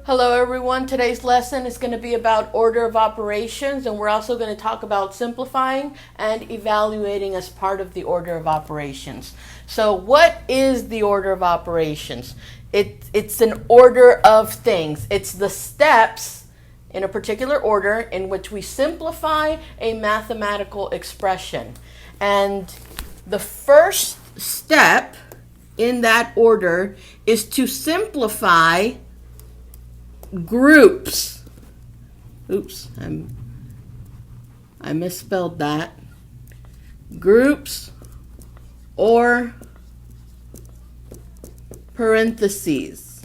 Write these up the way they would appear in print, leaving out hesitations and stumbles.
Hello everyone. Today's lesson is going to be about order of operations, and we're also going to talk about simplifying and evaluating as part of the order of operations. So what is the order of operations? It's an order of things. It's the steps in a particular order in which we simplify a mathematical expression. And the first step in that order is to simplify groups. Oops, I misspelled that. Groups or parentheses.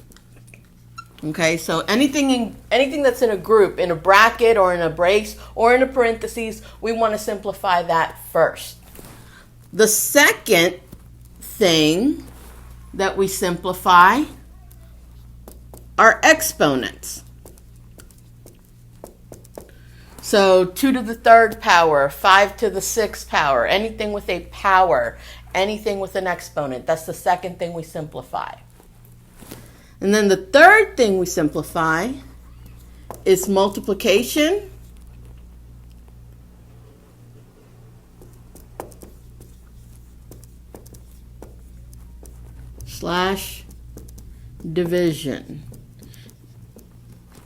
Okay, so anything that's in a group, in a bracket or in a brace or in a parentheses, we want to simplify that first. The second thing that we simplify are exponents. So 2 to the third power, 5 to the sixth power, anything with a power, anything with an exponent. That's the second thing we simplify. And then the third thing we simplify is multiplication / division.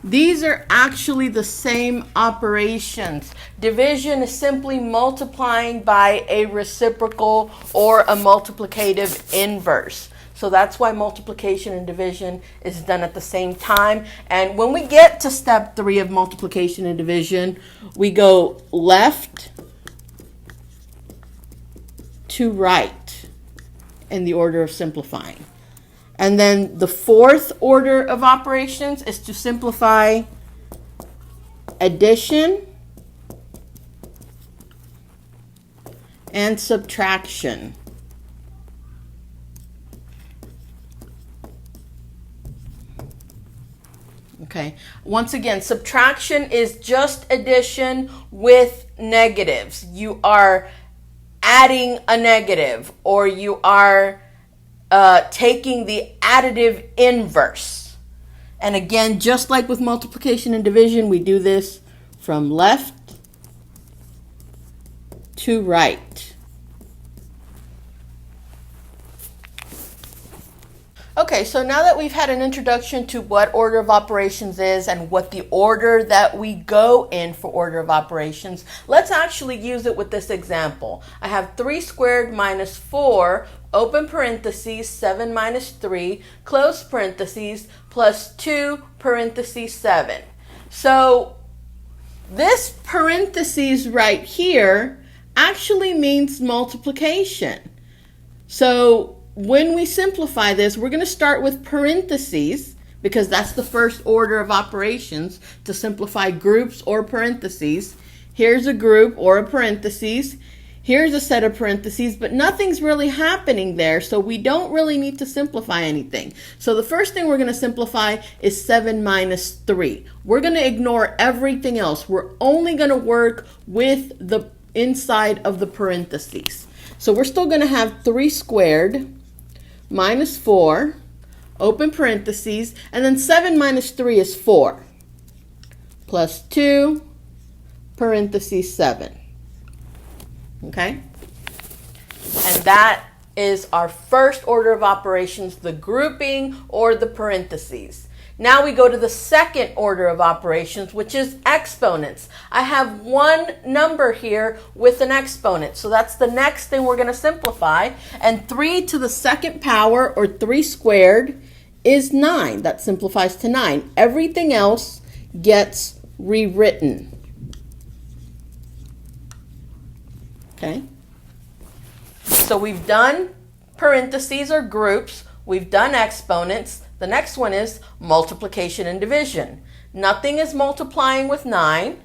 These are actually the same operations. Division is simply multiplying by a reciprocal or a multiplicative inverse. So that's why multiplication and division is done at the same time. And when we get to step 3 of multiplication and division, we go left to right in the order of simplifying. And then the fourth order of operations is to simplify addition and subtraction. Okay, once again, subtraction is just addition with negatives. You are adding a negative, or you are taking the additive inverse. And again, just like with multiplication and division, we do this from left to right. Okay, so now that we've had an introduction to what order of operations is and what the order that we go in for order of operations, let's actually use it with this example. I have 3 squared minus 4, open parentheses, 7 minus 3, close parentheses, plus 2 parentheses 7. So this parentheses right here actually means multiplication. So when we simplify this, we're going to start with parentheses because that's the first order of operations to simplify groups or parentheses. Here's a group or a parentheses. Here's a set of parentheses, but nothing's really happening there, so we don't really need to simplify anything. So the first thing we're going to simplify is 7 minus 3. We're going to ignore everything else. We're only going to work with the inside of the parentheses. So we're still going to have 3 squared minus 4, open parentheses, and then 7 minus 3 is 4, plus 2, parentheses 7. Okay? And that is our first order of operations, the grouping or the parentheses. Now we go to the second order of operations, which is exponents. I have one number here with an exponent, so that's the next thing we're going to simplify. And 3 to the second power, or 3 squared, is 9. That simplifies to 9. Everything else gets rewritten. Okay? So we've done parentheses or groups. We've done exponents. The next one is multiplication and division. Nothing is multiplying with 9,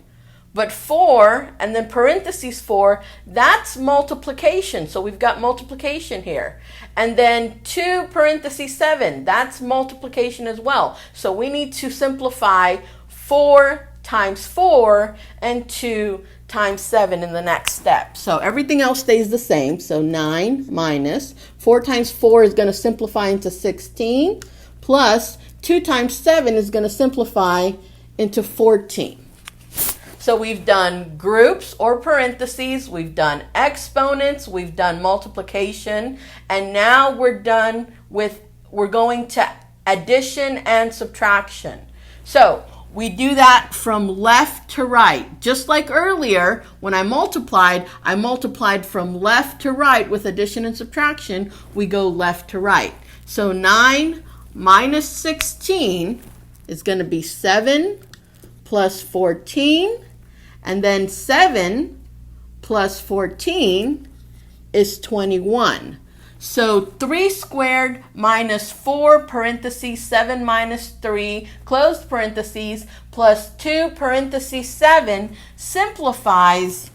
but 4 and then parentheses 4, that's multiplication. So we've got multiplication here. And then 2 parentheses 7, that's multiplication as well. So we need to simplify 4 times 4 and 2 times 7 in the next step. So everything else stays the same. So 9 minus 4 times 4 is going to simplify into 16. Plus 2 times 7 is going to simplify into 14. So we've done groups or parentheses, we've done exponents, we've done multiplication, and now we're going to addition and subtraction. So we do that from left to right. Just like earlier, when I multiplied from left to right with addition and subtraction. We go left to right. So 9 minus 16 is going to be 7 plus 14. And then 7 plus 14 is 21. So 3 squared minus 4 parentheses 7 minus 3 closed parentheses plus 2 parentheses 7 simplifies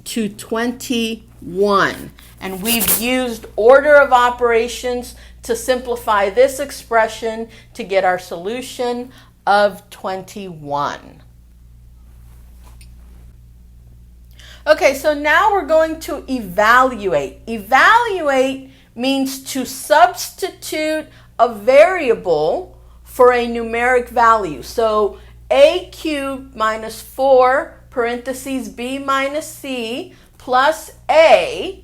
to 21. And we've used order of operations to simplify this expression to get our solution of 21. Okay, so now we're going to evaluate. Evaluate means to substitute a variable for a numeric value. So a cubed minus 4 parentheses b minus c plus a.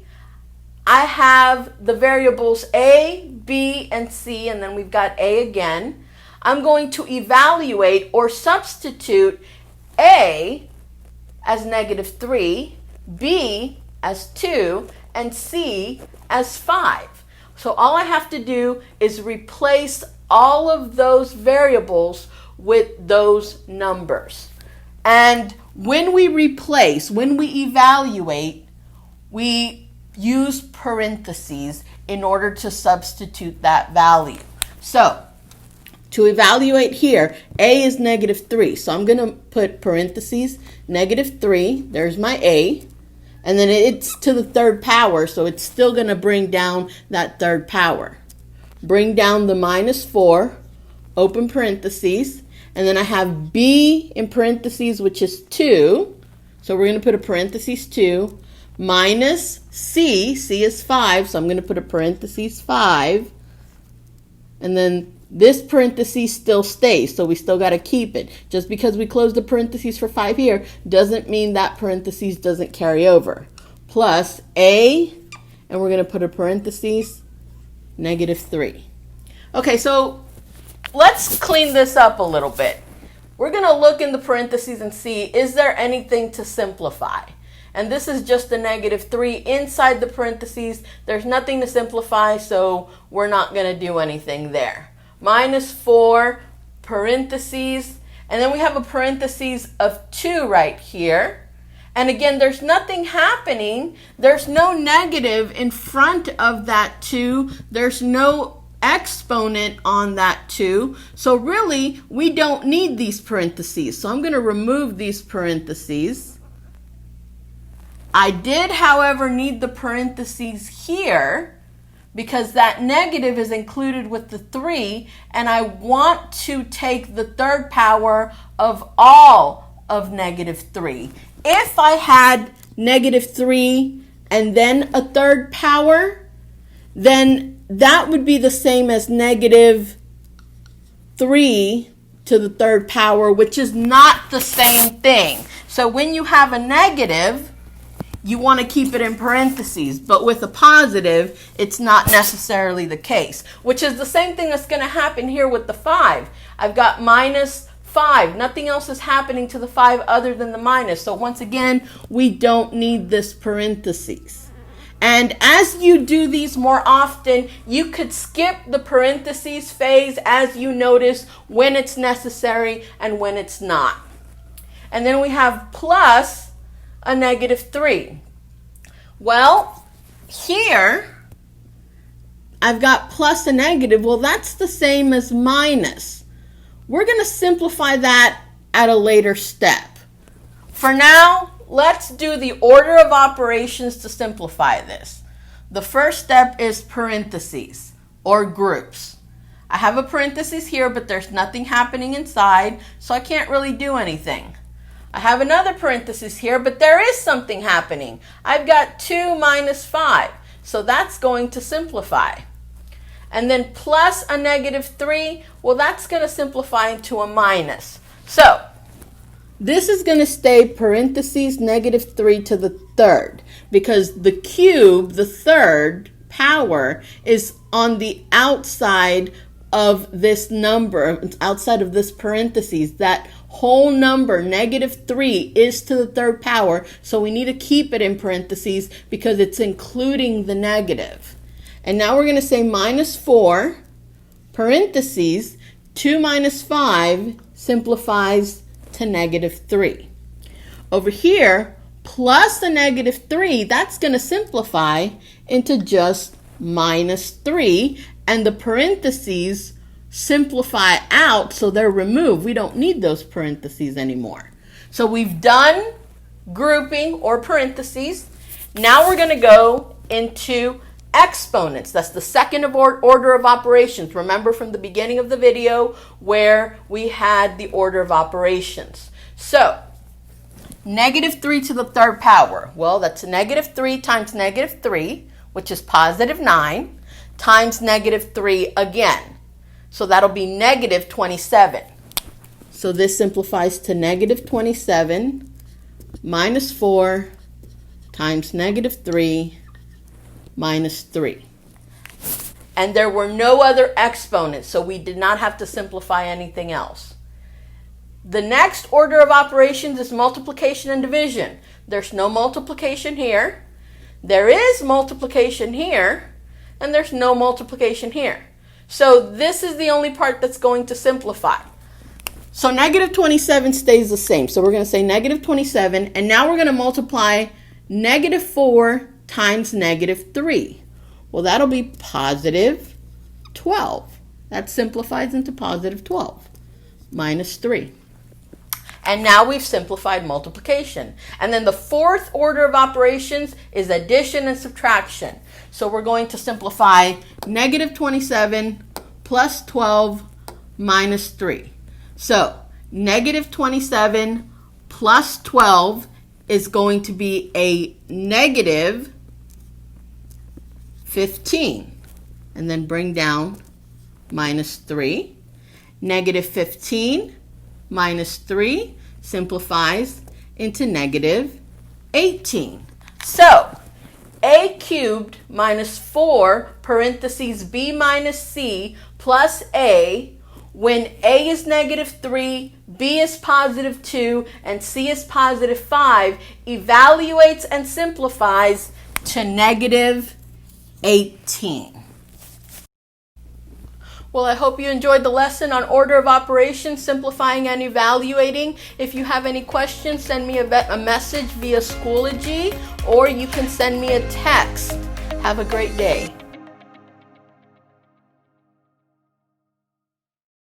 I have the variables a, b, and c, and then we've got a again. I'm going to evaluate or substitute a as -3, b as 2, and c as 5. So all I have to do is replace all of those variables with those numbers. And when we evaluate, we use parentheses in order to substitute that value. So to evaluate here, a is -3. So I'm going to put parentheses -3. There's my a. And then it's to the third power, so it's still going to bring down that third power. Bring down the -4, open parentheses. And then I have b in parentheses, which is 2. So we're going to put a parentheses 2. Minus c. C is 5, so I'm going to put a parentheses 5. And then this parentheses still stays, so we still got to keep it. Just because we close the parentheses for 5 here doesn't mean that parentheses doesn't carry over. Plus a, and we're going to put a parentheses -3. Okay, so let's clean this up a little bit. We're going to look in the parentheses and see, is there anything to simplify? And this is just a -3 inside the parentheses. There's nothing to simplify, so we're not going to do anything there. -4 parentheses, and then we have a parentheses of 2 right here. And again, there's nothing happening. There's no negative in front of that 2. There's no exponent on that 2. So really, we don't need these parentheses. So I'm going to remove these parentheses. I did, however, need the parentheses here because that negative is included with the 3, and I want to take the third power of all of -3. If I had -3 and then a third power, then that would be the same as -3 to the third power, which is not the same thing. So when you have a negative, you want to keep it in parentheses, but with a positive, it's not necessarily the case, which is the same thing that's going to happen here with the 5. I've got -5. Nothing else is happening to the 5 other than the minus. So once again, we don't need this parentheses. And as you do these more often, you could skip the parentheses phase as you notice when it's necessary and when it's not. And then we have plus a -3. Well, here I've got plus a negative. Well, that's the same as minus. We're going to simplify that at a later step. For now, let's do the order of operations to simplify this. The first step is parentheses or groups. I have a parentheses here, but there's nothing happening inside, so I can't really do anything. I have another parenthesis here, but there is something happening. I've got 2 minus 5, so that's going to simplify. and then plus a negative 3, well, that's going to simplify into a minus. So this is going to stay parentheses negative 3 to the third, because the cube, the third power, is on the outside of this number, outside of this parentheses. That whole number, negative 3, is to the third power, so we need to keep it in parentheses because it's including the negative. And now we're going to say minus 4, parentheses, 2 minus 5 simplifies to negative 3. Over here, plus the negative 3, that's going to simplify into just minus 3, and the parentheses simplify out, so they're removed. We don't need those parentheses anymore. So we've done grouping or parentheses. Now we're going to go into exponents. That's the second order of operations. Remember from the beginning of the video where we had the order of operations. So negative 3 to the third power. Well, that's negative 3 times negative 3, which is positive 9, times negative 3 again. So that'll be negative 27. So this simplifies to negative 27 minus 4 times negative 3 minus 3. And there were no other exponents, so we did not have to simplify anything else. The next order of operations is multiplication and division. There's no multiplication here. There is multiplication here, and there's no multiplication here. So this is the only part that's going to simplify. So negative 27 stays the same. So we're going to say negative 27, and now we're going to multiply negative 4 times negative 3. Well, that'll be positive 12. That simplifies into positive 12 minus 3. And now we've simplified multiplication. And then the fourth order of operations is addition and subtraction. So we're going to simplify negative 27 plus 12 minus 3. So negative 27 plus 12 is going to be a negative 15. And then bring down minus 3. Negative 15 minus 3 simplifies into negative 18. So a cubed minus 4 parentheses b minus c plus a, when a is negative 3, b is positive 2, and c is positive 5, evaluates and simplifies to negative 18. Well, I hope you enjoyed the lesson on order of operations, simplifying and evaluating. If you have any questions, send me a message via Schoology, or you can send me a text. Have a great day.